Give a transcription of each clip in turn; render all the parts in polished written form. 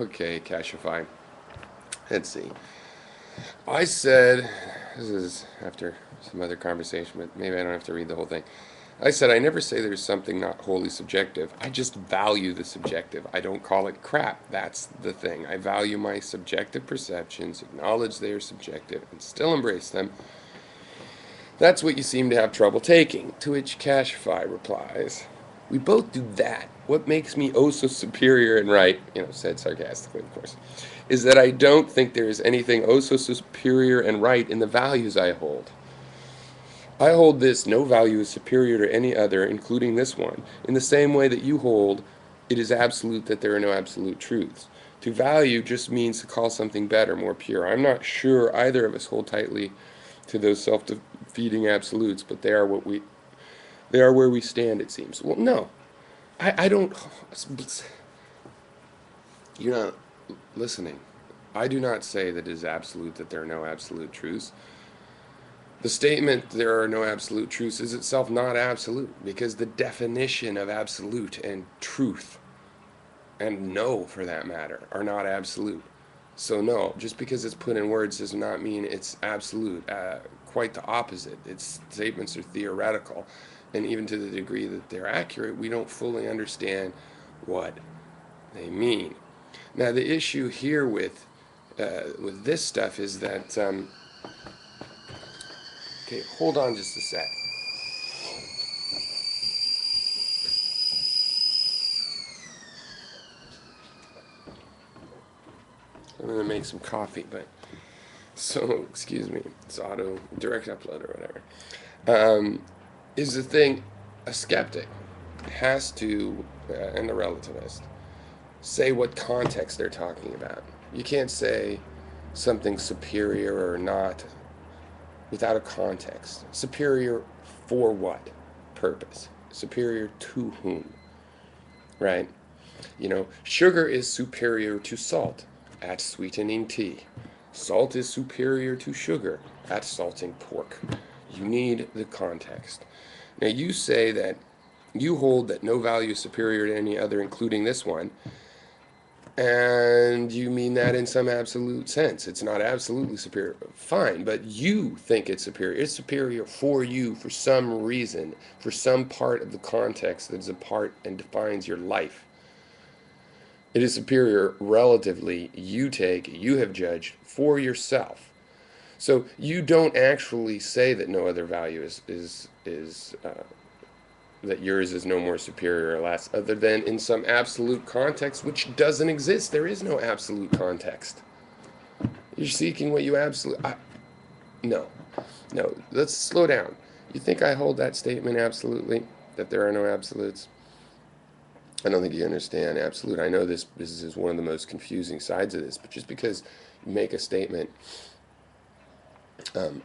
Okay, cashify. Let's see. I said, this is after some other conversation, but maybe I don't have to read the whole thing. I said, I never say there's something not wholly subjective. I just value the subjective. I don't call it crap. That's the thing. I value my subjective perceptions, acknowledge they are subjective, and still embrace them. That's what you seem to have trouble taking. To which Cashify replies, we both do that. What makes me oh so superior and right, said sarcastically, of course, is that I don't think there is anything oh so superior and right in the values I hold. I hold this no value is superior to any other, including this one, in the same way that you hold it is absolute that there are no absolute truths. To value just means to call something better, more pure. I'm not sure either of us hold tightly to those self-defeating absolutes, but they are where we stand, it seems. Well, no, I don't. You're not listening. I do not say that it is absolute that there are no absolute truths. The statement there are no absolute truths is itself not absolute because the definition of absolute and truth and no for that matter are not absolute. So no, just because it's put in words does not mean it's absolute. Quite the opposite. Its statements are theoretical, and even to the degree that they're accurate, we don't fully understand what they mean. Now the issue here with this stuff is that okay, hold on just a sec. I'm gonna make some coffee, but so excuse me, it's auto direct upload or whatever. Is the thing a skeptic has to and a relativist say what context they're talking about. You can't say something superior or not without a context. Superior for what purpose? Superior to whom? Right? Sugar is superior to salt at sweetening tea. Salt is superior to sugar at salting pork. You need the context. Now, you say that you hold that no value is superior to any other, including this one, and you mean that in some absolute sense. It's not absolutely superior. Fine, but you think it's superior. It's superior for you for some reason, for some part of the context that is a part and defines your life. It is superior relatively, you have judged for yourself. So you don't actually say that no other value is that yours is no more superior or less, other than in some absolute context, which doesn't exist. There is no absolute context. You're seeking what you absolutely. No, no. Let's slow down. You think I hold that statement absolutely? That there are no absolutes? I don't think you understand absolute. I know this is one of the most confusing sides of this, but just because you make a statement,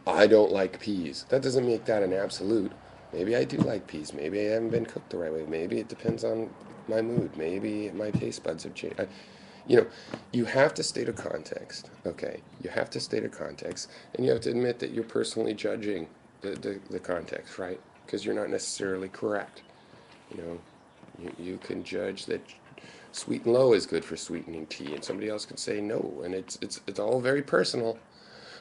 I don't like peas, that doesn't make that an absolute. Maybe I do like peas. Maybe I haven't been cooked the right way. Maybe it depends on my mood. Maybe my taste buds have changed. You know, you have to state a context, okay? You have to state a context, and you have to admit that you're personally judging the context, right? Because you're not necessarily correct. You know, you can judge that sweet and low is good for sweetening tea, and somebody else can say no, and it's all very personal.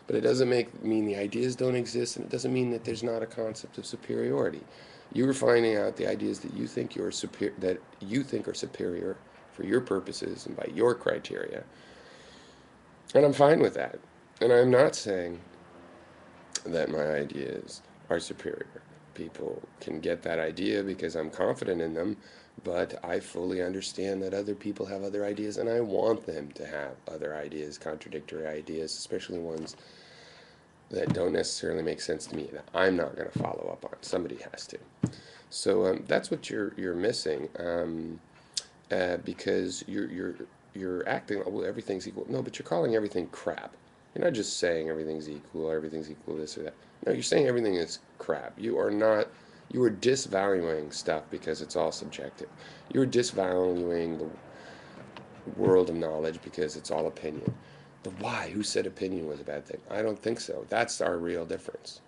But it doesn't mean the ideas don't exist, and it doesn't mean that there's not a concept of superiority. You are finding out the ideas that you think are superior for your purposes and by your criteria, and I'm fine with that. And I'm not saying that my ideas are superior. People can get that idea because I'm confident in them, but I fully understand that other people have other ideas, and I want them to have other ideas, contradictory ideas, especially ones that don't necessarily make sense to me that I'm not going to follow up on. Somebody has to. So that's what you're missing, because you're acting well. Everything's equal. No, but you're calling everything crap. You're not just saying everything's equal. Everything's equal. This or that. No, you're saying everything is crap. You are not. You are disvaluing stuff because it's all subjective. You're disvaluing the world of knowledge because it's all opinion. The why, who said opinion was a bad thing? I don't think so. That's our real difference.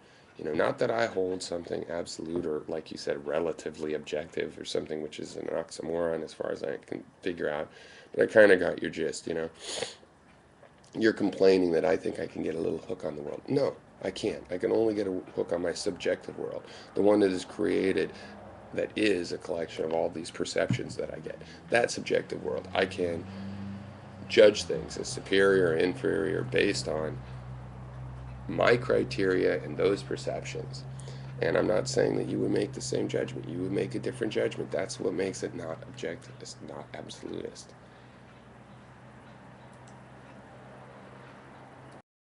Not that I hold something absolute or, like you said, relatively objective or something which is an oxymoron as far as I can figure out, But I kind of got your gist, you know. You're complaining that I think I can get a little hook on the world. No, I can't. I can only get a hook on my subjective world, the one that is created, that is a collection of all these perceptions that I get. That subjective world, I can judge things as superior or inferior based on my criteria and those perceptions. And I'm not saying that you would make the same judgment. You would make a different judgment. That's what makes it not objective. It's not absolutist.